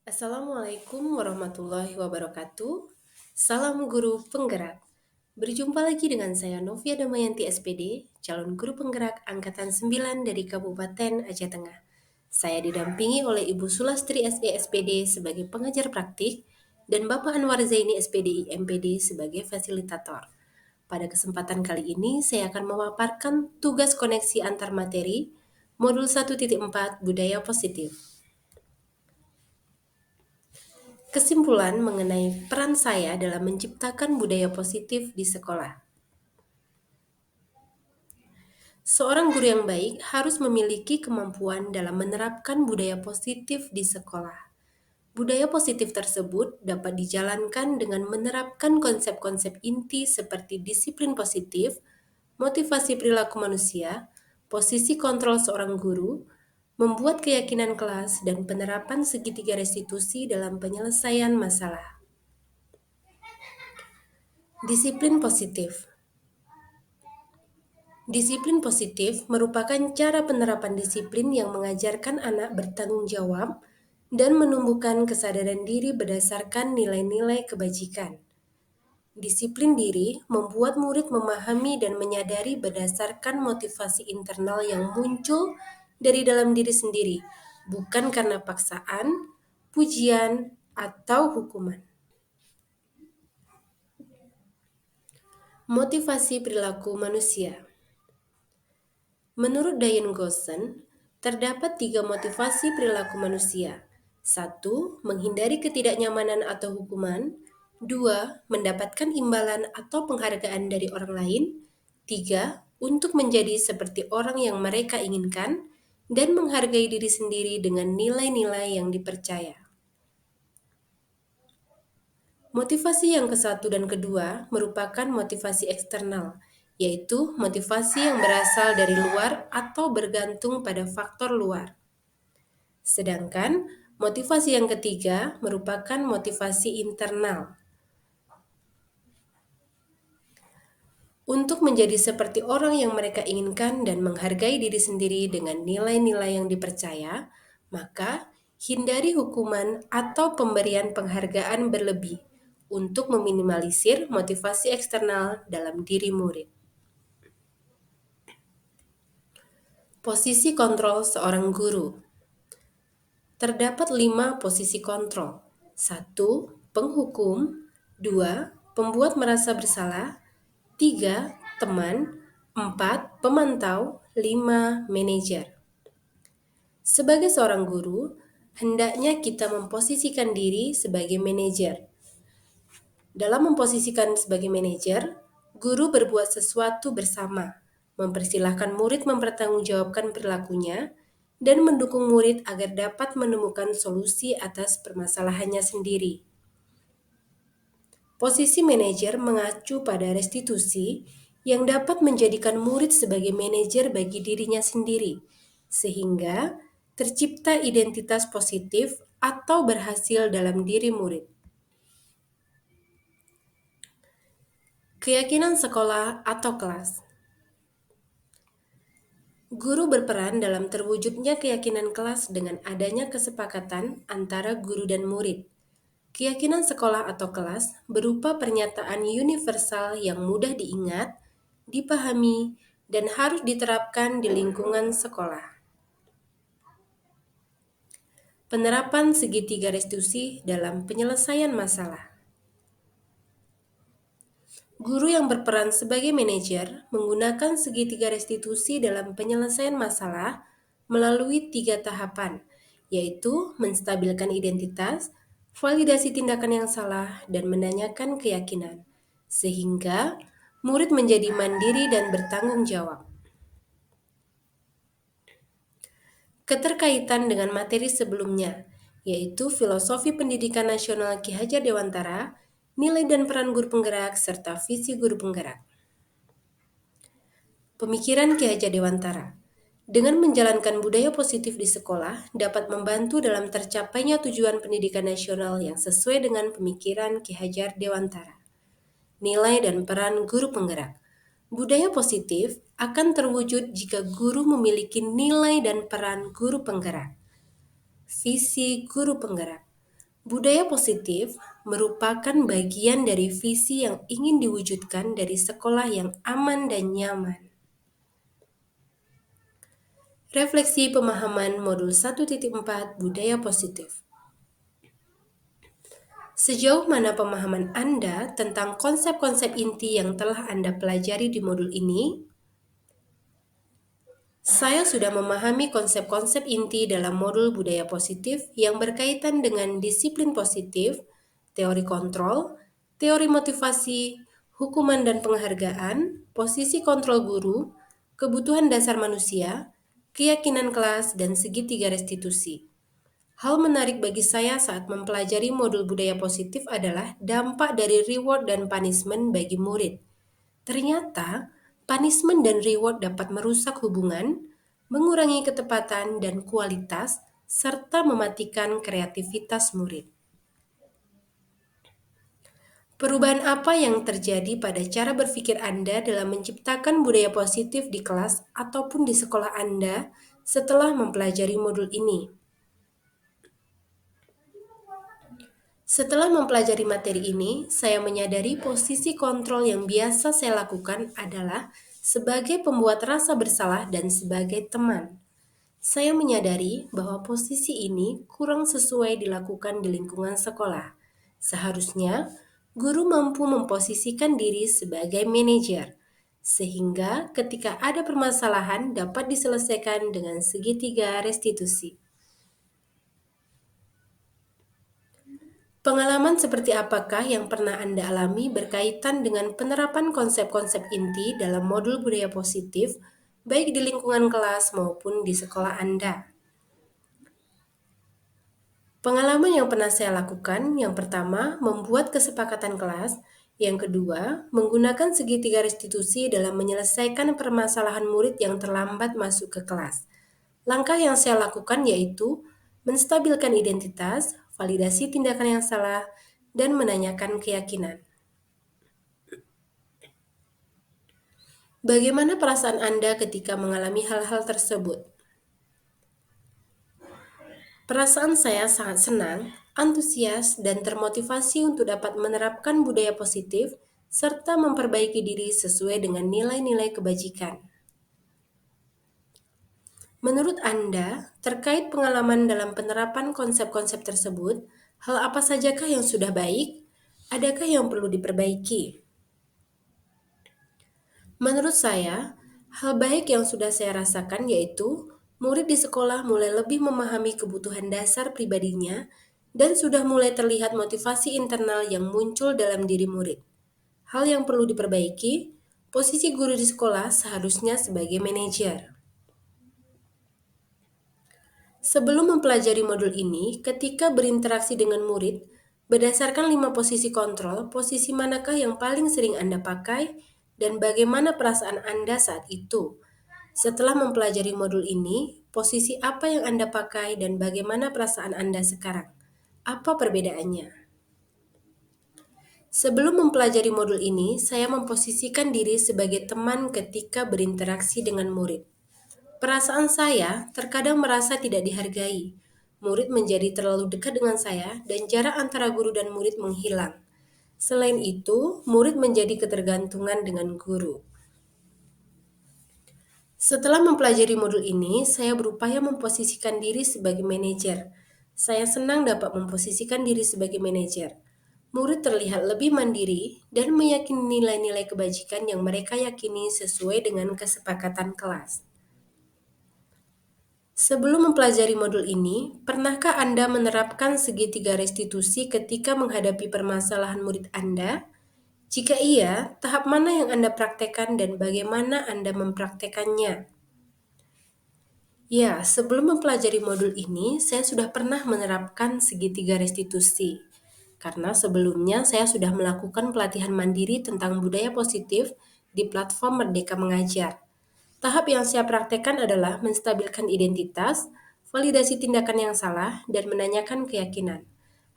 Assalamualaikum warahmatullahi wabarakatuh. Salam guru penggerak. Berjumpa lagi dengan saya Novia Damayanti SPD, calon guru penggerak angkatan 9 dari Kabupaten Aceh Tengah. Saya didampingi oleh Ibu Sulastri SE SPD sebagai pengajar praktik dan Bapak Anwar Zaini SPDI MPD sebagai fasilitator. Pada kesempatan kali ini saya akan memaparkan tugas koneksi antar materi modul 1.4 Budaya Positif. Kesimpulan mengenai peran saya dalam menciptakan budaya positif di sekolah. Seorang guru yang baik harus memiliki kemampuan dalam menerapkan budaya positif di sekolah. Budaya positif tersebut dapat dijalankan dengan menerapkan konsep-konsep inti seperti disiplin positif, motivasi perilaku manusia, posisi kontrol seorang guru, membuat keyakinan kelas, dan penerapan segitiga restitusi dalam penyelesaian masalah. Disiplin positif. Disiplin positif merupakan cara penerapan disiplin yang mengajarkan anak bertanggung jawab dan menumbuhkan kesadaran diri berdasarkan nilai-nilai kebajikan. Disiplin diri membuat murid memahami dan menyadari berdasarkan motivasi internal yang muncul dari dalam diri sendiri, bukan karena paksaan, pujian, atau hukuman. Motivasi perilaku manusia. Menurut Diane Gosson, terdapat 3 motivasi perilaku manusia. 1. Menghindari ketidaknyamanan atau hukuman. 2. Mendapatkan imbalan atau penghargaan dari orang lain. 3. Untuk menjadi seperti orang yang mereka inginkan dan menghargai diri sendiri dengan nilai-nilai yang dipercaya. Motivasi yang ke-1 dan kedua merupakan motivasi eksternal, yaitu motivasi yang berasal dari luar atau bergantung pada faktor luar. Sedangkan motivasi yang ketiga merupakan motivasi internal. Untuk menjadi seperti orang yang mereka inginkan dan menghargai diri sendiri dengan nilai-nilai yang dipercaya, maka hindari hukuman atau pemberian penghargaan berlebih untuk meminimalisir motivasi eksternal dalam diri murid. Posisi kontrol seorang guru. Terdapat 5 posisi kontrol. 1. Penghukum. 2. Pembuat merasa bersalah. 3. Teman. 4. Pemantau. 5. Manajer. Sebagai seorang guru, hendaknya kita memposisikan diri sebagai manajer. Dalam memposisikan sebagai manajer, guru berbuat sesuatu bersama, mempersilahkan murid mempertanggungjawabkan perilakunya, dan mendukung murid agar dapat menemukan solusi atas permasalahannya sendiri. Posisi manajer mengacu pada restitusi yang dapat menjadikan murid sebagai manajer bagi dirinya sendiri, sehingga tercipta identitas positif atau berhasil dalam diri murid. Keyakinan sekolah atau kelas. Guru berperan dalam terwujudnya keyakinan kelas dengan adanya kesepakatan antara guru dan murid. Keyakinan sekolah atau kelas berupa pernyataan universal yang mudah diingat, dipahami, dan harus diterapkan di lingkungan sekolah. Penerapan segitiga restitusi dalam penyelesaian masalah. Guru yang berperan sebagai manajer menggunakan segitiga restitusi dalam penyelesaian masalah melalui 3 tahapan, yaitu menstabilkan identitas, validasi tindakan yang salah, dan menanyakan keyakinan, sehingga murid menjadi mandiri dan bertanggung jawab. Keterkaitan dengan materi sebelumnya, yaitu Filosofi Pendidikan Nasional Ki Hajar Dewantara, nilai dan peran guru penggerak, serta visi guru penggerak. Pemikiran Ki Hajar Dewantara. Dengan menjalankan budaya positif di sekolah dapat membantu dalam tercapainya tujuan pendidikan nasional yang sesuai dengan pemikiran Ki Hajar Dewantara. Nilai dan peran guru penggerak. Budaya positif akan terwujud jika guru memiliki nilai dan peran guru penggerak. Visi guru penggerak. Budaya positif merupakan bagian dari visi yang ingin diwujudkan dari sekolah yang aman dan nyaman. Refleksi pemahaman modul 1.4 Budaya Positif. Sejauh mana pemahaman Anda tentang konsep-konsep inti yang telah Anda pelajari di modul ini? Saya sudah memahami konsep-konsep inti dalam modul budaya positif yang berkaitan dengan disiplin positif, teori kontrol, teori motivasi, hukuman dan penghargaan, posisi kontrol guru, kebutuhan dasar manusia, keyakinan kelas, dan segitiga restitusi. Hal menarik bagi saya saat mempelajari modul budaya positif adalah dampak dari reward dan punishment bagi murid. Ternyata, punishment dan reward dapat merusak hubungan, mengurangi ketepatan dan kualitas, serta mematikan kreativitas murid. Perubahan apa yang terjadi pada cara berpikir Anda dalam menciptakan budaya positif di kelas ataupun di sekolah Anda setelah mempelajari modul ini? Setelah mempelajari materi ini, saya menyadari posisi kontrol yang biasa saya lakukan adalah sebagai pembuat rasa bersalah dan sebagai teman. Saya menyadari bahwa posisi ini kurang sesuai dilakukan di lingkungan sekolah. Seharusnya, guru mampu memposisikan diri sebagai manajer, sehingga ketika ada permasalahan dapat diselesaikan dengan segitiga restitusi. Pengalaman seperti apakah yang pernah Anda alami berkaitan dengan penerapan konsep-konsep inti dalam modul budaya positif, baik di lingkungan kelas maupun di sekolah Anda? Pengalaman yang pernah saya lakukan, yang pertama, membuat kesepakatan kelas, yang kedua, menggunakan segitiga restitusi dalam menyelesaikan permasalahan murid yang terlambat masuk ke kelas. Langkah yang saya lakukan yaitu menstabilkan identitas, validasi tindakan yang salah, dan menanyakan keyakinan. Bagaimana perasaan Anda ketika mengalami hal-hal tersebut? Perasaan saya sangat senang, antusias, dan termotivasi untuk dapat menerapkan budaya positif serta memperbaiki diri sesuai dengan nilai-nilai kebajikan. Menurut Anda, terkait pengalaman dalam penerapan konsep-konsep tersebut, hal apa sajakah yang sudah baik? Adakah yang perlu diperbaiki? Menurut saya, hal baik yang sudah saya rasakan yaitu murid di sekolah mulai lebih memahami kebutuhan dasar pribadinya dan sudah mulai terlihat motivasi internal yang muncul dalam diri murid. Hal yang perlu diperbaiki, posisi guru di sekolah seharusnya sebagai manajer. Sebelum mempelajari modul ini, ketika berinteraksi dengan murid, berdasarkan 5 posisi kontrol, posisi manakah yang paling sering Anda pakai dan bagaimana perasaan Anda saat itu? Setelah mempelajari modul ini, posisi apa yang Anda pakai dan bagaimana perasaan Anda sekarang? Apa perbedaannya? Sebelum mempelajari modul ini, saya memposisikan diri sebagai teman ketika berinteraksi dengan murid. Perasaan saya terkadang merasa tidak dihargai. Murid menjadi terlalu dekat dengan saya dan jarak antara guru dan murid menghilang. Selain itu, murid menjadi ketergantungan dengan guru. Setelah mempelajari modul ini, saya berupaya memposisikan diri sebagai manajer. Saya senang dapat memposisikan diri sebagai manajer. Murid terlihat lebih mandiri dan meyakini nilai-nilai kebajikan yang mereka yakini sesuai dengan kesepakatan kelas. Sebelum mempelajari modul ini, pernahkah Anda menerapkan segitiga restitusi ketika menghadapi permasalahan murid Anda? Jika iya, tahap mana yang Anda praktekkan dan bagaimana Anda mempraktekannya? Ya, sebelum mempelajari modul ini, saya sudah pernah menerapkan segitiga restitusi. Karena sebelumnya saya sudah melakukan pelatihan mandiri tentang budaya positif di platform Merdeka Mengajar. Tahap yang saya praktekkan adalah menstabilkan identitas, validasi tindakan yang salah, dan menanyakan keyakinan.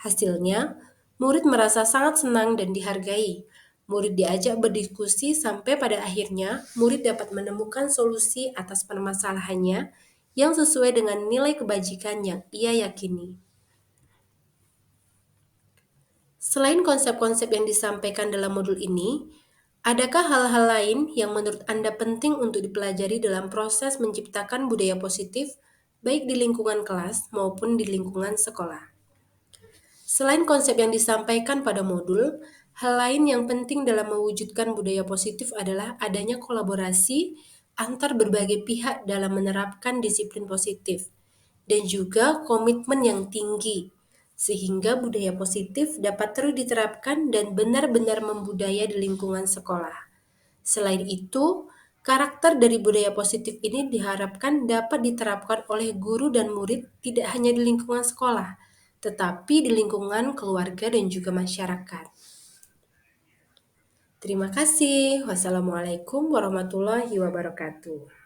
Hasilnya, murid merasa sangat senang dan dihargai. Murid diajak berdiskusi sampai pada akhirnya murid dapat menemukan solusi atas permasalahannya yang sesuai dengan nilai kebajikan yang ia yakini. Selain konsep-konsep yang disampaikan dalam modul ini, adakah hal-hal lain yang menurut Anda penting untuk dipelajari dalam proses menciptakan budaya positif, baik di lingkungan kelas maupun di lingkungan sekolah? Selain konsep yang disampaikan pada modul, hal lain yang penting dalam mewujudkan budaya positif adalah adanya kolaborasi antar berbagai pihak dalam menerapkan disiplin positif dan juga komitmen yang tinggi, sehingga budaya positif dapat terus diterapkan dan benar-benar membudaya di lingkungan sekolah. Selain itu, karakter dari budaya positif ini diharapkan dapat diterapkan oleh guru dan murid tidak hanya di lingkungan sekolah, tetapi di lingkungan keluarga dan juga masyarakat. Terima kasih. Wassalamualaikum warahmatullahi wabarakatuh.